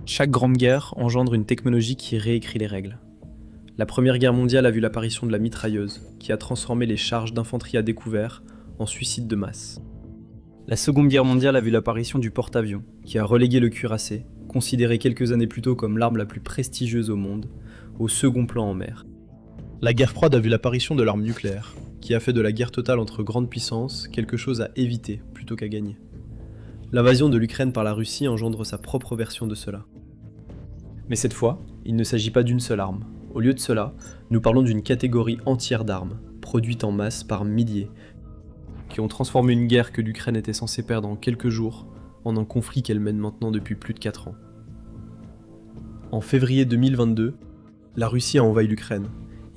Chaque grande guerre engendre une technologie qui réécrit les règles. La Première Guerre mondiale a vu l'apparition de la mitrailleuse, qui a transformé les charges d'infanterie à découvert en suicides de masse. La Seconde Guerre mondiale a vu l'apparition du porte-avions, qui a relégué le cuirassé, considéré quelques années plus tôt comme l'arme la plus prestigieuse au monde, au second plan en mer. La guerre froide a vu l'apparition de l'arme nucléaire, qui a fait de la guerre totale entre grandes puissances quelque chose à éviter plutôt qu'à gagner. L'invasion de l'Ukraine par la Russie engendre sa propre version de cela. Mais cette fois, il ne s'agit pas d'une seule arme. Au lieu de cela, nous parlons d'une catégorie entière d'armes, produites en masse par milliers, qui ont transformé une guerre que l'Ukraine était censée perdre en quelques jours en un conflit qu'elle mène maintenant depuis plus de 4 ans. En février 2022, la Russie a envahi l'Ukraine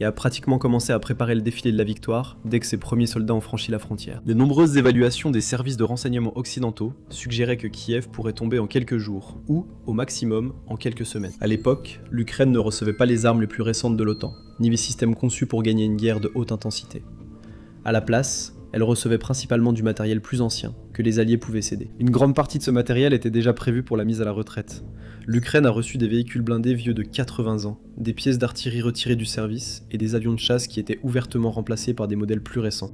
et a pratiquement commencé à préparer le défilé de la victoire dès que ses premiers soldats ont franchi la frontière. De nombreuses évaluations des services de renseignement occidentaux suggéraient que Kiev pourrait tomber en quelques jours, ou, au maximum, en quelques semaines. À l'époque, l'Ukraine ne recevait pas les armes les plus récentes de l'OTAN, ni les systèmes conçus pour gagner une guerre de haute intensité. À la place, elle recevait principalement du matériel plus ancien, que les Alliés pouvaient céder. Une grande partie de ce matériel était déjà prévue pour la mise à la retraite. L'Ukraine a reçu des véhicules blindés vieux de 80 ans, des pièces d'artillerie retirées du service et des avions de chasse qui étaient ouvertement remplacés par des modèles plus récents.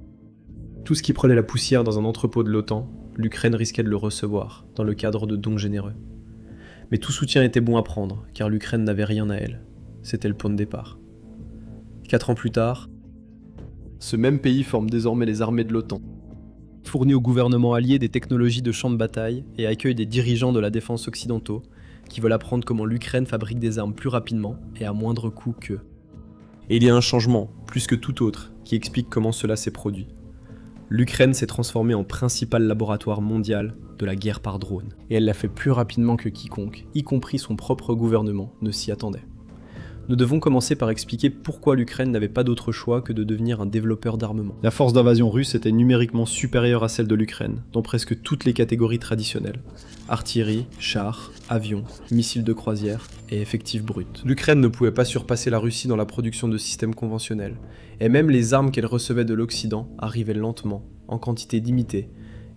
Tout ce qui prenait la poussière dans un entrepôt de l'OTAN, l'Ukraine risquait de le recevoir, dans le cadre de dons généreux. Mais tout soutien était bon à prendre, car l'Ukraine n'avait rien à elle. C'était le point de départ. 4 ans plus tard, ce même pays forme désormais les armées de l'OTAN, fournit au gouvernement allié des technologies de champ de bataille et accueille des dirigeants de la défense occidentaux qui veulent apprendre comment l'Ukraine fabrique des armes plus rapidement et à moindre coût qu'eux. Et il y a un changement, plus que tout autre, qui explique comment cela s'est produit. L'Ukraine s'est transformée en principal laboratoire mondial de la guerre par drone. Et elle l'a fait plus rapidement que quiconque, y compris son propre gouvernement, ne s'y attendait. Nous devons commencer par expliquer pourquoi l'Ukraine n'avait pas d'autre choix que de devenir un développeur d'armement. La force d'invasion russe était numériquement supérieure à celle de l'Ukraine, dans presque toutes les catégories traditionnelles. Artillerie, chars, avions, missiles de croisière et effectifs bruts. L'Ukraine ne pouvait pas surpasser la Russie dans la production de systèmes conventionnels, et même les armes qu'elle recevait de l'Occident arrivaient lentement, en quantité limitée,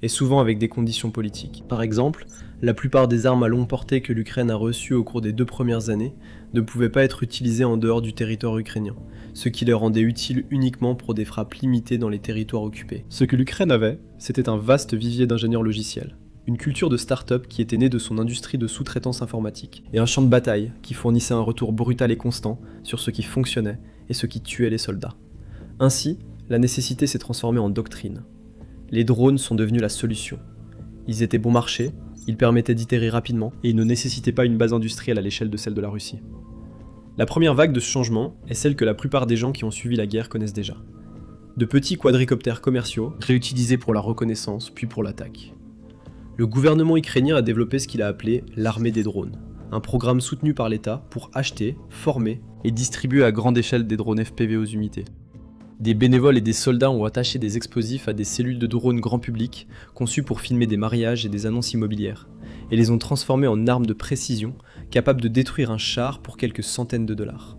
et souvent avec des conditions politiques. Par exemple, la plupart des armes à longue portée que l'Ukraine a reçues au cours des 2 premières années ne pouvaient pas être utilisées en dehors du territoire ukrainien, ce qui les rendait utiles uniquement pour des frappes limitées dans les territoires occupés. Ce que l'Ukraine avait, c'était un vaste vivier d'ingénieurs logiciels, une culture de start-up qui était née de son industrie de sous-traitance informatique, et un champ de bataille qui fournissait un retour brutal et constant sur ce qui fonctionnait et ce qui tuait les soldats. Ainsi, la nécessité s'est transformée en doctrine. Les drones sont devenus la solution. Ils étaient bon marché, ils permettaient d'itérer rapidement, et ils ne nécessitaient pas une base industrielle à l'échelle de celle de la Russie. La première vague de ce changement est celle que la plupart des gens qui ont suivi la guerre connaissent déjà. De petits quadricoptères commerciaux, réutilisés pour la reconnaissance puis pour l'attaque. Le gouvernement ukrainien a développé ce qu'il a appelé l'armée des drones, un programme soutenu par l'État pour acheter, former et distribuer à grande échelle des drones FPV aux unités. Des bénévoles et des soldats ont attaché des explosifs à des cellules de drones grand public conçues pour filmer des mariages et des annonces immobilières, et les ont transformés en armes de précision capables de détruire un char pour quelques centaines de dollars.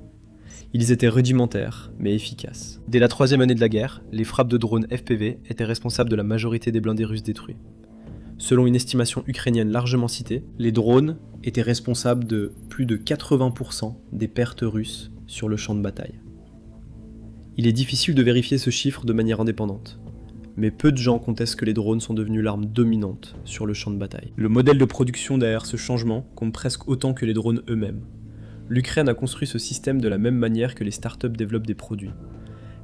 Ils étaient rudimentaires, mais efficaces. Dès la 3e année de la guerre, les frappes de drones FPV étaient responsables de la majorité des blindés russes détruits. Selon une estimation ukrainienne largement citée, les drones étaient responsables de plus de 80% des pertes russes sur le champ de bataille. Il est difficile de vérifier ce chiffre de manière indépendante, mais peu de gens contestent que les drones sont devenus l'arme dominante sur le champ de bataille. Le modèle de production derrière ce changement compte presque autant que les drones eux-mêmes. L'Ukraine a construit ce système de la même manière que les startups développent des produits.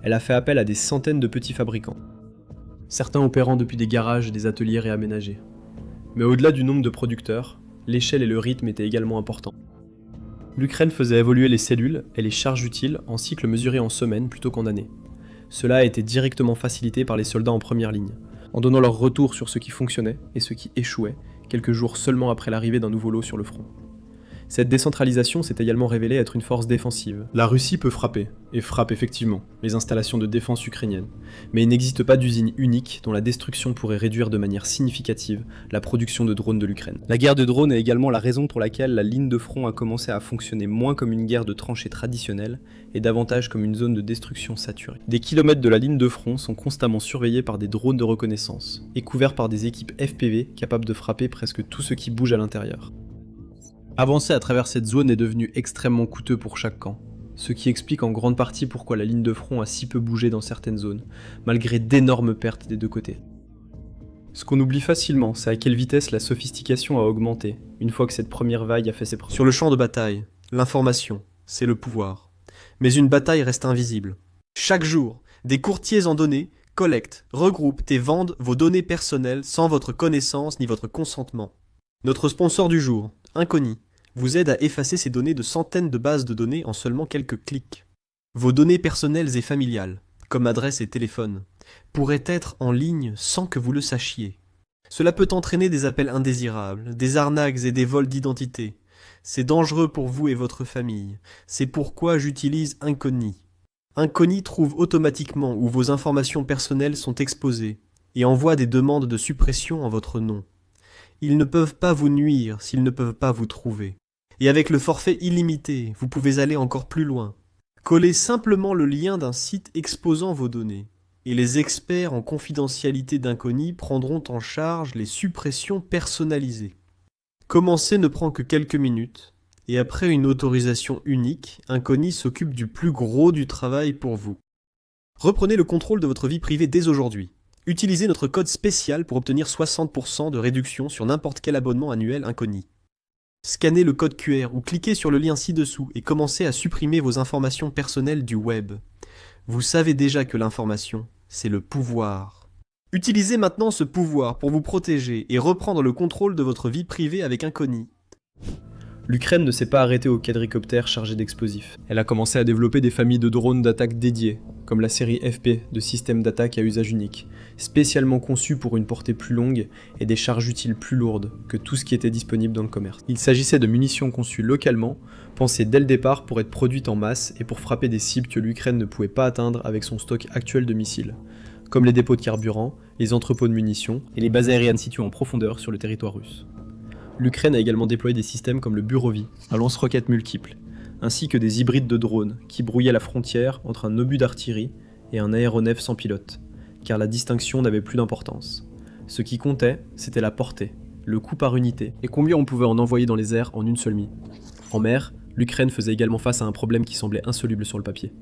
Elle a fait appel à des centaines de petits fabricants, certains opérant depuis des garages et des ateliers réaménagés. Mais au-delà du nombre de producteurs, l'échelle et le rythme étaient également importants. L'Ukraine faisait évoluer les cellules et les charges utiles en cycles mesurés en semaines plutôt qu'en années. Cela a été directement facilité par les soldats en première ligne, en donnant leur retour sur ce qui fonctionnait et ce qui échouait, quelques jours seulement après l'arrivée d'un nouveau lot sur le front. Cette décentralisation s'est également révélée être une force défensive. La Russie peut frapper, et frappe effectivement, les installations de défense ukrainiennes, mais il n'existe pas d'usine unique dont la destruction pourrait réduire de manière significative la production de drones de l'Ukraine. La guerre de drones est également la raison pour laquelle la ligne de front a commencé à fonctionner moins comme une guerre de tranchées traditionnelle et davantage comme une zone de destruction saturée. Des kilomètres de la ligne de front sont constamment surveillés par des drones de reconnaissance, et couverts par des équipes FPV capables de frapper presque tout ce qui bouge à l'intérieur. Avancer à travers cette zone est devenu extrêmement coûteux pour chaque camp, ce qui explique en grande partie pourquoi la ligne de front a si peu bougé dans certaines zones, malgré d'énormes pertes des deux côtés. Ce qu'on oublie facilement, c'est à quelle vitesse la sophistication a augmenté, une fois que cette première vague a fait ses preuves. Sur le champ de bataille, l'information, c'est le pouvoir. Mais une bataille reste invisible. Chaque jour, des courtiers en données collectent, regroupent et vendent vos données personnelles sans votre connaissance ni votre consentement. Notre sponsor du jour, Incogni, vous aide à effacer ces données de centaines de bases de données en seulement quelques clics. Vos données personnelles et familiales, comme adresse et téléphone, pourraient être en ligne sans que vous le sachiez. Cela peut entraîner des appels indésirables, des arnaques et des vols d'identité. C'est dangereux pour vous et votre famille. C'est pourquoi j'utilise Incogni. Incogni trouve automatiquement où vos informations personnelles sont exposées et envoie des demandes de suppression en votre nom. Ils ne peuvent pas vous nuire s'ils ne peuvent pas vous trouver. Et avec le forfait illimité, vous pouvez aller encore plus loin. Collez simplement le lien d'un site exposant vos données. Et les experts en confidentialité d'Incogni prendront en charge les suppressions personnalisées. Commencer ne prend que quelques minutes, et après une autorisation unique, Incogni s'occupe du plus gros du travail pour vous. Reprenez le contrôle de votre vie privée dès aujourd'hui. Utilisez notre code spécial pour obtenir 60% de réduction sur n'importe quel abonnement annuel Incogni. Scannez le code QR ou cliquez sur le lien ci-dessous et commencez à supprimer vos informations personnelles du web. Vous savez déjà que l'information, c'est le pouvoir. Utilisez maintenant ce pouvoir pour vous protéger et reprendre le contrôle de votre vie privée avec Incogni. L'Ukraine ne s'est pas arrêtée aux quadricoptères chargés d'explosifs. Elle a commencé à développer des familles de drones d'attaque dédiés, comme la série FP de systèmes d'attaque à usage unique, spécialement conçus pour une portée plus longue et des charges utiles plus lourdes que tout ce qui était disponible dans le commerce. Il s'agissait de munitions conçues localement, pensées dès le départ pour être produites en masse et pour frapper des cibles que l'Ukraine ne pouvait pas atteindre avec son stock actuel de missiles, comme les dépôts de carburant, les entrepôts de munitions et les bases aériennes situées en profondeur sur le territoire russe. L'Ukraine a également déployé des systèmes comme le Burovi, un lance-roquettes multiple, ainsi que des hybrides de drones qui brouillaient la frontière entre un obus d'artillerie et un aéronef sans pilote, car la distinction n'avait plus d'importance. Ce qui comptait, c'était la portée, le coût par unité, et combien on pouvait en envoyer dans les airs en une seule nuit. En mer, l'Ukraine faisait également face à un problème qui semblait insoluble sur le papier.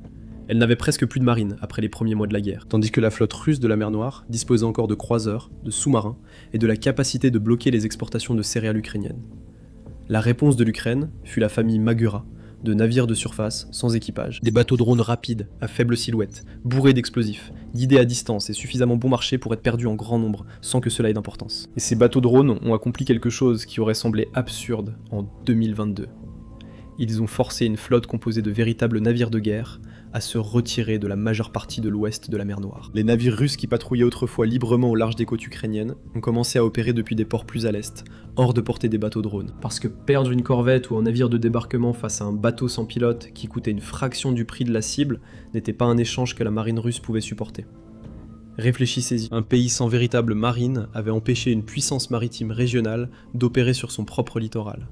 Elle n'avait presque plus de marine après les premiers mois de la guerre, tandis que la flotte russe de la mer Noire disposait encore de croiseurs, de sous-marins et de la capacité de bloquer les exportations de céréales ukrainiennes. La réponse de l'Ukraine fut la famille Magura, de navires de surface sans équipage, des bateaux drones rapides, à faible silhouette, bourrés d'explosifs, guidés à distance et suffisamment bon marché pour être perdus en grand nombre sans que cela ait d'importance. Et ces bateaux drones ont accompli quelque chose qui aurait semblé absurde en 2022. Ils ont forcé une flotte composée de véritables navires de guerre à se retirer de la majeure partie de l'ouest de la mer Noire. Les navires russes qui patrouillaient autrefois librement au large des côtes ukrainiennes ont commencé à opérer depuis des ports plus à l'est, hors de portée des bateaux drones. Parce que perdre une corvette ou un navire de débarquement face à un bateau sans pilote qui coûtait une fraction du prix de la cible n'était pas un échange que la marine russe pouvait supporter. Réfléchissez-y, un pays sans véritable marine avait empêché une puissance maritime régionale d'opérer sur son propre littoral.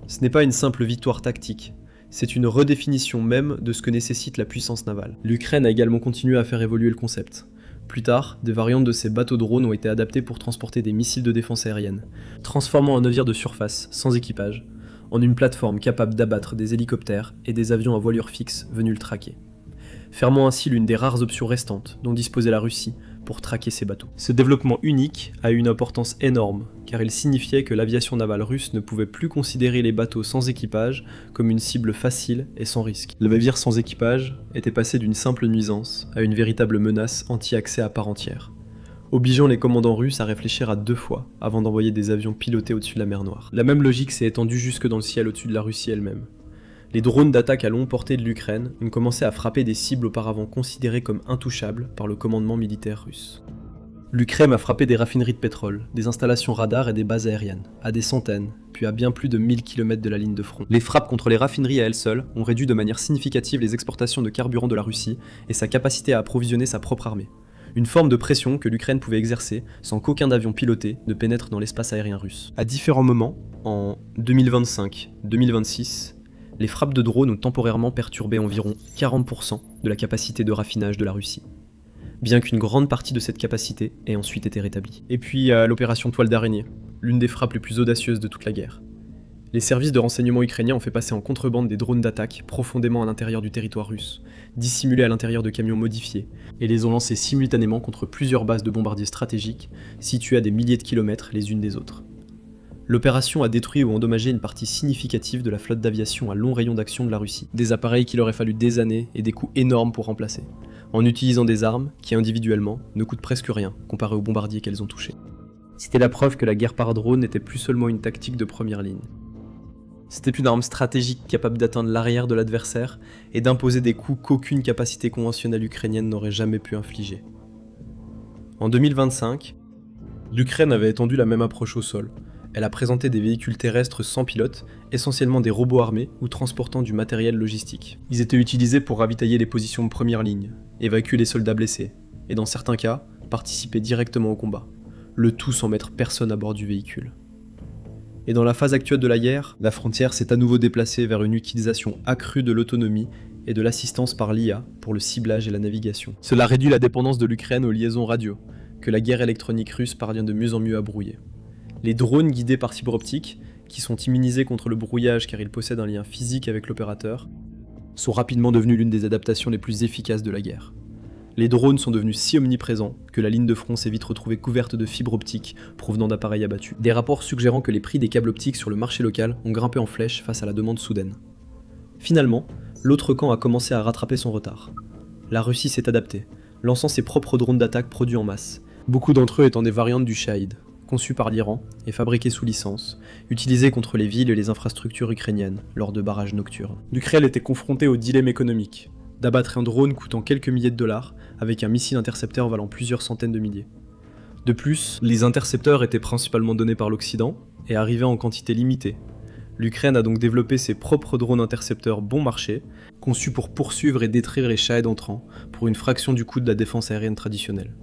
Ce n'est pas une simple victoire tactique, c'est une redéfinition même de ce que nécessite la puissance navale. L'Ukraine a également continué à faire évoluer le concept. Plus tard, des variantes de ces bateaux drones ont été adaptés pour transporter des missiles de défense aérienne, transformant un navire de surface, sans équipage, en une plateforme capable d'abattre des hélicoptères et des avions à voilure fixe venus le traquer, fermant ainsi l'une des rares options restantes dont disposait la Russie pour traquer ces bateaux. Ce développement unique a eu une importance énorme, car il signifiait que l'aviation navale russe ne pouvait plus considérer les bateaux sans équipage comme une cible facile et sans risque. Le navire sans équipage était passé d'une simple nuisance à une véritable menace anti-accès à part entière, obligeant les commandants russes à réfléchir à 2 fois avant d'envoyer des avions pilotés au-dessus de la mer Noire. La même logique s'est étendue jusque dans le ciel au-dessus de la Russie elle-même. Les drones d'attaque à longue portée de l'Ukraine ont commencé à frapper des cibles auparavant considérées comme intouchables par le commandement militaire russe. L'Ukraine a frappé des raffineries de pétrole, des installations radars et des bases aériennes, à des centaines, puis à bien plus de 1000 km de la ligne de front. Les frappes contre les raffineries à elles seules ont réduit de manière significative les exportations de carburant de la Russie et sa capacité à approvisionner sa propre armée. Une forme de pression que l'Ukraine pouvait exercer sans qu'aucun avion piloté ne pénètre dans l'espace aérien russe. À différents moments, en 2025-2026, les frappes de drones ont temporairement perturbé environ 40% de la capacité de raffinage de la Russie, bien qu'une grande partie de cette capacité ait ensuite été rétablie. Et puis l'opération Toile d'araignée, l'une des frappes les plus audacieuses de toute la guerre. Les services de renseignement ukrainiens ont fait passer en contrebande des drones d'attaque profondément à l'intérieur du territoire russe, dissimulés à l'intérieur de camions modifiés, et les ont lancés simultanément contre plusieurs bases de bombardiers stratégiques situées à des milliers de kilomètres les unes des autres. L'opération a détruit ou endommagé une partie significative de la flotte d'aviation à long rayon d'action de la Russie, des appareils qu'il aurait fallu des années et des coûts énormes pour remplacer, en utilisant des armes qui individuellement ne coûtent presque rien comparé aux bombardiers qu'elles ont touchés. C'était la preuve que la guerre par drone n'était plus seulement une tactique de première ligne. C'était une arme stratégique capable d'atteindre l'arrière de l'adversaire et d'imposer des coups qu'aucune capacité conventionnelle ukrainienne n'aurait jamais pu infliger. En 2025, l'Ukraine avait étendu la même approche au sol. Elle a présenté des véhicules terrestres sans pilote, essentiellement des robots armés ou transportant du matériel logistique. Ils étaient utilisés pour ravitailler les positions de première ligne, évacuer les soldats blessés, et dans certains cas, participer directement au combat, le tout sans mettre personne à bord du véhicule. Et dans la phase actuelle de la guerre, la frontière s'est à nouveau déplacée vers une utilisation accrue de l'autonomie et de l'assistance par l'IA pour le ciblage et la navigation. Cela réduit la dépendance de l'Ukraine aux liaisons radio, que la guerre électronique russe parvient de mieux en mieux à brouiller. Les drones guidés par fibre optique, qui sont immunisés contre le brouillage car ils possèdent un lien physique avec l'opérateur, sont rapidement devenus l'une des adaptations les plus efficaces de la guerre. Les drones sont devenus si omniprésents que la ligne de front s'est vite retrouvée couverte de fibres optiques provenant d'appareils abattus. Des rapports suggérant que les prix des câbles optiques sur le marché local ont grimpé en flèche face à la demande soudaine. Finalement, l'autre camp a commencé à rattraper son retard. La Russie s'est adaptée, lançant ses propres drones d'attaque produits en masse, beaucoup d'entre eux étant des variantes du Shahid, conçus par l'Iran et fabriqués sous licence, utilisés contre les villes et les infrastructures ukrainiennes lors de barrages nocturnes. L'Ukraine était confrontée au dilemme économique, d'abattre un drone coûtant quelques milliers de dollars avec un missile intercepteur valant plusieurs centaines de milliers. De plus, les intercepteurs étaient principalement donnés par l'Occident et arrivaient en quantité limitée. L'Ukraine a donc développé ses propres drones intercepteurs bon marché, conçus pour poursuivre et détruire les Shahed entrants pour une fraction du coût de la défense aérienne traditionnelle.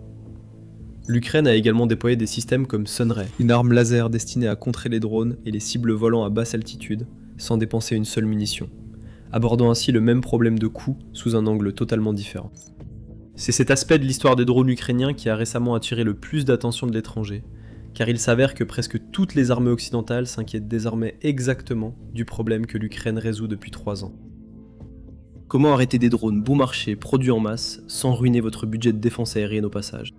L'Ukraine a également déployé des systèmes comme Sunray, une arme laser destinée à contrer les drones et les cibles volant à basse altitude, sans dépenser une seule munition, abordant ainsi le même problème de coût sous un angle totalement différent. C'est cet aspect de l'histoire des drones ukrainiens qui a récemment attiré le plus d'attention de l'étranger, car il s'avère que presque toutes les armées occidentales s'inquiètent désormais exactement du problème que l'Ukraine résout depuis 3 ans. Comment arrêter des drones bon marché produits en masse sans ruiner votre budget de défense aérienne au passage?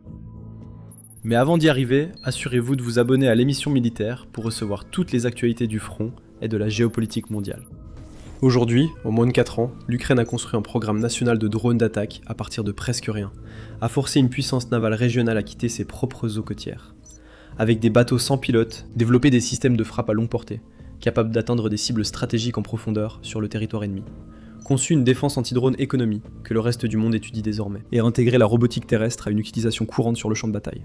Mais avant d'y arriver, assurez-vous de vous abonner à l'émission militaire pour recevoir toutes les actualités du front et de la géopolitique mondiale. Aujourd'hui, en moins de 4 ans, l'Ukraine a construit un programme national de drones d'attaque à partir de presque rien, a forcé une puissance navale régionale à quitter ses propres eaux côtières. Avec des bateaux sans pilote, développé des systèmes de frappe à longue portée, capables d'atteindre des cibles stratégiques en profondeur sur le territoire ennemi. Conçu une défense anti-drone économie, que le reste du monde étudie désormais, et intégré la robotique terrestre à une utilisation courante sur le champ de bataille.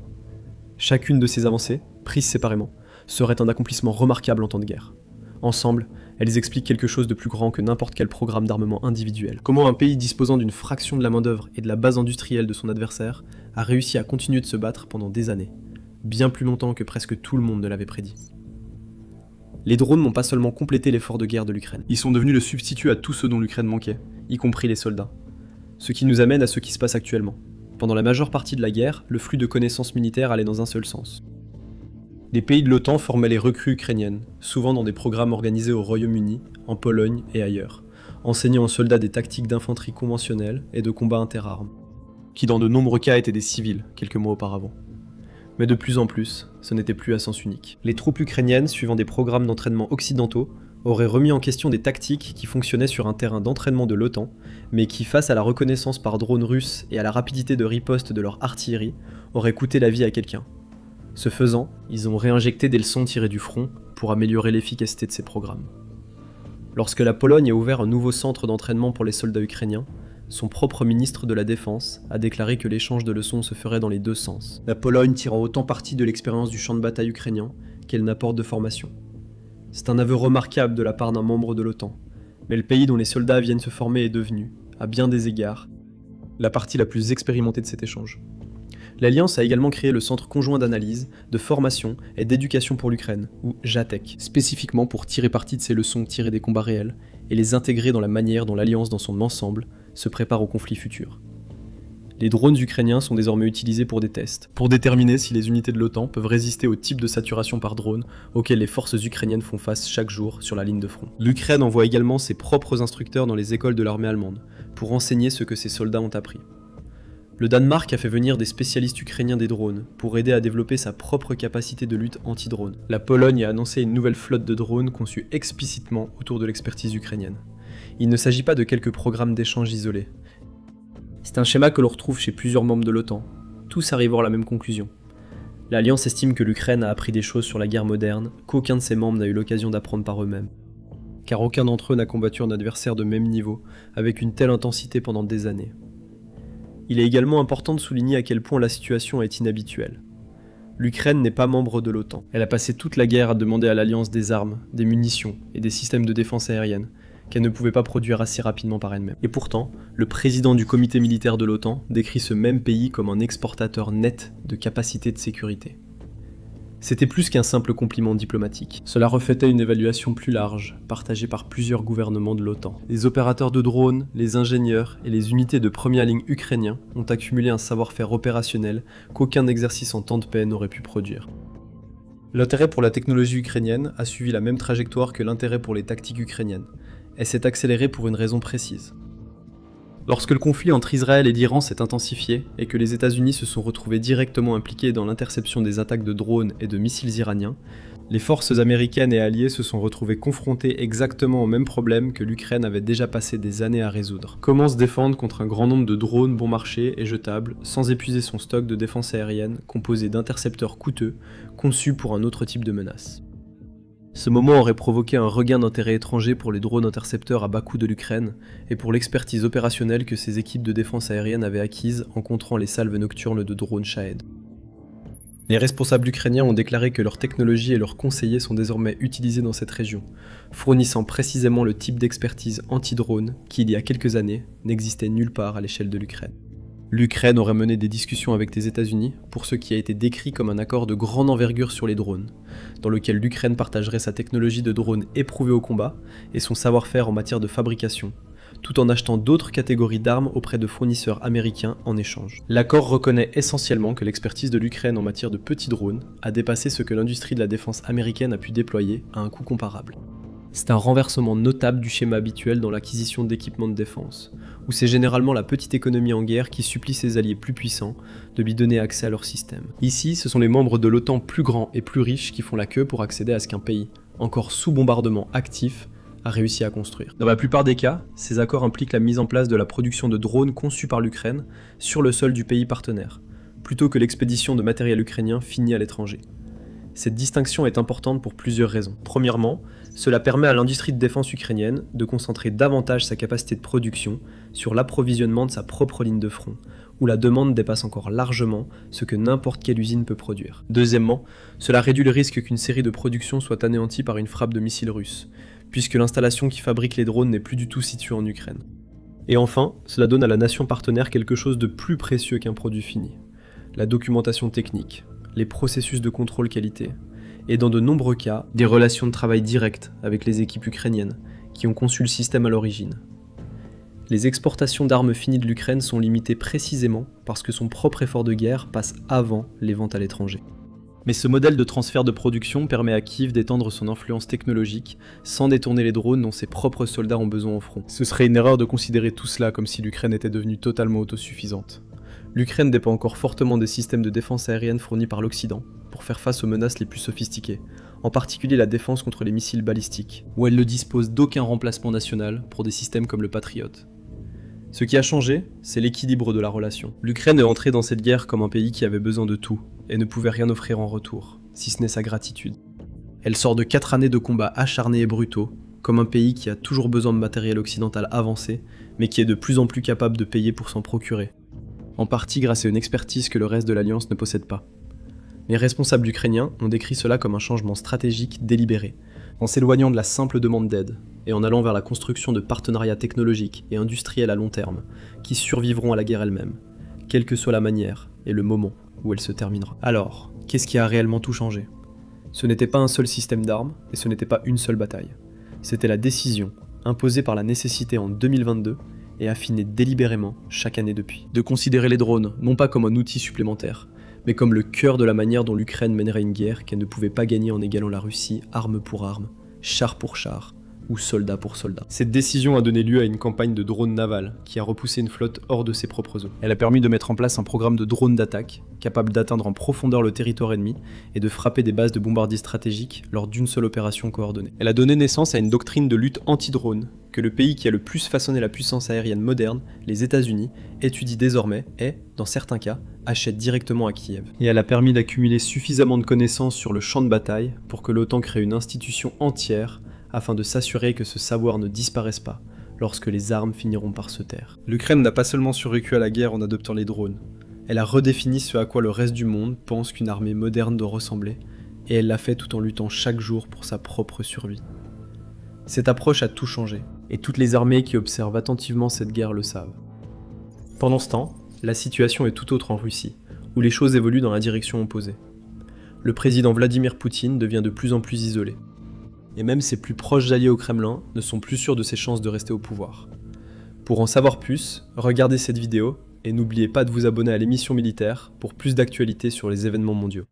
Chacune de ces avancées, prises séparément, serait un accomplissement remarquable en temps de guerre. Ensemble, elles expliquent quelque chose de plus grand que n'importe quel programme d'armement individuel. Comment un pays disposant d'une fraction de la main-d'œuvre et de la base industrielle de son adversaire a réussi à continuer de se battre pendant des années, bien plus longtemps que presque tout le monde ne l'avait prédit. Les drones n'ont pas seulement complété l'effort de guerre de l'Ukraine, ils sont devenus le substitut à tout ce dont l'Ukraine manquait, y compris les soldats. Ce qui nous amène à ce qui se passe actuellement. Pendant la majeure partie de la guerre, le flux de connaissances militaires allait dans un seul sens. Les pays de l'OTAN formaient les recrues ukrainiennes, souvent dans des programmes organisés au Royaume-Uni, en Pologne et ailleurs, enseignant aux soldats des tactiques d'infanterie conventionnelles et de combat interarmes, qui dans de nombreux cas étaient des civils, quelques mois auparavant. Mais de plus en plus, ce n'était plus à sens unique. Les troupes ukrainiennes, suivant des programmes d'entraînement occidentaux, auraient remis en question des tactiques qui fonctionnaient sur un terrain d'entraînement de l'OTAN, mais qui, face à la reconnaissance par drone russe et à la rapidité de riposte de leur artillerie, auraient coûté la vie à quelqu'un. Ce faisant, ils ont réinjecté des leçons tirées du front pour améliorer l'efficacité de ces programmes. Lorsque la Pologne a ouvert un nouveau centre d'entraînement pour les soldats ukrainiens, son propre ministre de la Défense a déclaré que l'échange de leçons se ferait dans les deux sens, la Pologne tirant autant parti de l'expérience du champ de bataille ukrainien qu'elle n'apporte de formation. C'est un aveu remarquable de la part d'un membre de l'OTAN, mais le pays dont les soldats viennent se former est devenu, à bien des égards, la partie la plus expérimentée de cet échange. L'Alliance a également créé le Centre conjoint d'analyse, de formation et d'éducation pour l'Ukraine, ou JATEC, spécifiquement pour tirer parti de ces leçons tirées des combats réels et les intégrer dans la manière dont l'Alliance dans son ensemble se prépare aux conflits futurs. Les drones ukrainiens sont désormais utilisés pour des tests, pour déterminer si les unités de l'OTAN peuvent résister au type de saturation par drone auquel les forces ukrainiennes font face chaque jour sur la ligne de front. L'Ukraine envoie également ses propres instructeurs dans les écoles de l'armée allemande, pour enseigner ce que ses soldats ont appris. Le Danemark a fait venir des spécialistes ukrainiens des drones pour aider à développer sa propre capacité de lutte anti-drone. La Pologne a annoncé une nouvelle flotte de drones conçue explicitement autour de l'expertise ukrainienne. Il ne s'agit pas de quelques programmes d'échange isolés. C'est un schéma que l'on retrouve chez plusieurs membres de l'OTAN, tous arrivant à la même conclusion. L'Alliance estime que l'Ukraine a appris des choses sur la guerre moderne qu'aucun de ses membres n'a eu l'occasion d'apprendre par eux-mêmes. Car aucun d'entre eux n'a combattu un adversaire de même niveau, avec une telle intensité pendant des années. Il est également important de souligner à quel point la situation est inhabituelle. L'Ukraine n'est pas membre de l'OTAN. Elle a passé toute la guerre à demander à l'Alliance des armes, des munitions et des systèmes de défense aérienne, qu'elle ne pouvait pas produire assez rapidement par elle-même. Et pourtant, le président du comité militaire de l'OTAN décrit ce même pays comme un exportateur net de capacités de sécurité. C'était plus qu'un simple compliment diplomatique. Cela reflétait une évaluation plus large, partagée par plusieurs gouvernements de l'OTAN. Les opérateurs de drones, les ingénieurs et les unités de première ligne ukrainiens ont accumulé un savoir-faire opérationnel qu'aucun exercice en temps de paix n'aurait pu produire. L'intérêt pour la technologie ukrainienne a suivi la même trajectoire que l'intérêt pour les tactiques ukrainiennes. Elle s'est accélérée pour une raison précise. Lorsque le conflit entre Israël et l'Iran s'est intensifié et que les États-Unis se sont retrouvés directement impliqués dans l'interception des attaques de drones et de missiles iraniens, les forces américaines et alliées se sont retrouvées confrontées exactement au même problème que l'Ukraine avait déjà passé des années à résoudre. Comment se défendre contre un grand nombre de drones bon marché et jetables sans épuiser son stock de défense aérienne composé d'intercepteurs coûteux conçus pour un autre type de menace. Ce moment aurait provoqué un regain d'intérêt étranger pour les drones intercepteurs à bas coût de l'Ukraine et pour l'expertise opérationnelle que ces équipes de défense aérienne avaient acquise en contrant les salves nocturnes de drones Shahed. Les responsables ukrainiens ont déclaré que leur technologie et leurs conseillers sont désormais utilisés dans cette région, fournissant précisément le type d'expertise anti-drone qui, il y a quelques années, n'existait nulle part à l'échelle de l'Ukraine. L'Ukraine aurait mené des discussions avec les États-Unis pour ce qui a été décrit comme un accord de grande envergure sur les drones, dans lequel l'Ukraine partagerait sa technologie de drone éprouvée au combat et son savoir-faire en matière de fabrication, tout en achetant d'autres catégories d'armes auprès de fournisseurs américains en échange. L'accord reconnaît essentiellement que l'expertise de l'Ukraine en matière de petits drones a dépassé ce que l'industrie de la défense américaine a pu déployer à un coût comparable. C'est un renversement notable du schéma habituel dans l'acquisition d'équipements de défense, où c'est généralement la petite économie en guerre qui supplie ses alliés plus puissants de lui donner accès à leur système. Ici, ce sont les membres de l'OTAN plus grands et plus riches qui font la queue pour accéder à ce qu'un pays, encore sous bombardement actif, a réussi à construire. Dans la plupart des cas, ces accords impliquent la mise en place de la production de drones conçus par l'Ukraine sur le sol du pays partenaire, plutôt que l'expédition de matériel ukrainien fini à l'étranger. Cette distinction est importante pour plusieurs raisons. Premièrement, cela permet à l'industrie de défense ukrainienne de concentrer davantage sa capacité de production sur l'approvisionnement de sa propre ligne de front, où la demande dépasse encore largement ce que n'importe quelle usine peut produire. Deuxièmement, cela réduit le risque qu'une série de productions soit anéantie par une frappe de missiles russes, puisque l'installation qui fabrique les drones n'est plus du tout située en Ukraine. Et enfin, cela donne à la nation partenaire quelque chose de plus précieux qu'un produit fini, la documentation technique, les processus de contrôle qualité, et dans de nombreux cas, des relations de travail directes avec les équipes ukrainiennes qui ont conçu le système à l'origine. Les exportations d'armes finies de l'Ukraine sont limitées précisément parce que son propre effort de guerre passe avant les ventes à l'étranger. Mais ce modèle de transfert de production permet à Kiev d'étendre son influence technologique sans détourner les drones dont ses propres soldats ont besoin au front. Ce serait une erreur de considérer tout cela comme si l'Ukraine était devenue totalement autosuffisante. L'Ukraine dépend encore fortement des systèmes de défense aérienne fournis par l'Occident pour faire face aux menaces les plus sophistiquées, en particulier la défense contre les missiles balistiques, où elle ne dispose d'aucun remplacement national pour des systèmes comme le Patriot. Ce qui a changé, c'est l'équilibre de la relation. L'Ukraine est entrée dans cette guerre comme un pays qui avait besoin de tout, et ne pouvait rien offrir en retour, si ce n'est sa gratitude. Elle sort de 4 années de combats acharnés et brutaux, comme un pays qui a toujours besoin de matériel occidental avancé, mais qui est de plus en plus capable de payer pour s'en procurer. En partie grâce à une expertise que le reste de l'Alliance ne possède pas. Les responsables ukrainiens ont décrit cela comme un changement stratégique délibéré, en s'éloignant de la simple demande d'aide, et en allant vers la construction de partenariats technologiques et industriels à long terme, qui survivront à la guerre elle-même, quelle que soit la manière et le moment où elle se terminera. Alors, qu'est-ce qui a réellement tout changé ? Ce n'était pas un seul système d'armes, et ce n'était pas une seule bataille. C'était la décision, imposée par la nécessité en 2022, et affinée délibérément chaque année depuis. De considérer les drones non pas comme un outil supplémentaire, mais comme le cœur de la manière dont l'Ukraine mènerait une guerre qu'elle ne pouvait pas gagner en égalant la Russie arme pour arme, char pour char, ou soldat pour soldat. Cette décision a donné lieu à une campagne de drones navals qui a repoussé une flotte hors de ses propres eaux. Elle a permis de mettre en place un programme de drones d'attaque, capable d'atteindre en profondeur le territoire ennemi et de frapper des bases de bombardiers stratégiques lors d'une seule opération coordonnée. Elle a donné naissance à une doctrine de lutte anti-drone que le pays qui a le plus façonné la puissance aérienne moderne, les États-Unis, étudie désormais et, dans certains cas, achète directement à Kiev. Et elle a permis d'accumuler suffisamment de connaissances sur le champ de bataille pour que l'OTAN crée une institution entière afin de s'assurer que ce savoir ne disparaisse pas lorsque les armes finiront par se taire. L'Ukraine n'a pas seulement survécu à la guerre en adoptant les drones, elle a redéfini ce à quoi le reste du monde pense qu'une armée moderne doit ressembler, et elle l'a fait tout en luttant chaque jour pour sa propre survie. Cette approche a tout changé, et toutes les armées qui observent attentivement cette guerre le savent. Pendant ce temps, la situation est tout autre en Russie, où les choses évoluent dans la direction opposée. Le président Vladimir Poutine devient de plus en plus isolé. Et même ses plus proches alliés au Kremlin ne sont plus sûrs de ses chances de rester au pouvoir. Pour en savoir plus, regardez cette vidéo et n'oubliez pas de vous abonner à l'émission Militaire pour plus d'actualités sur les événements mondiaux.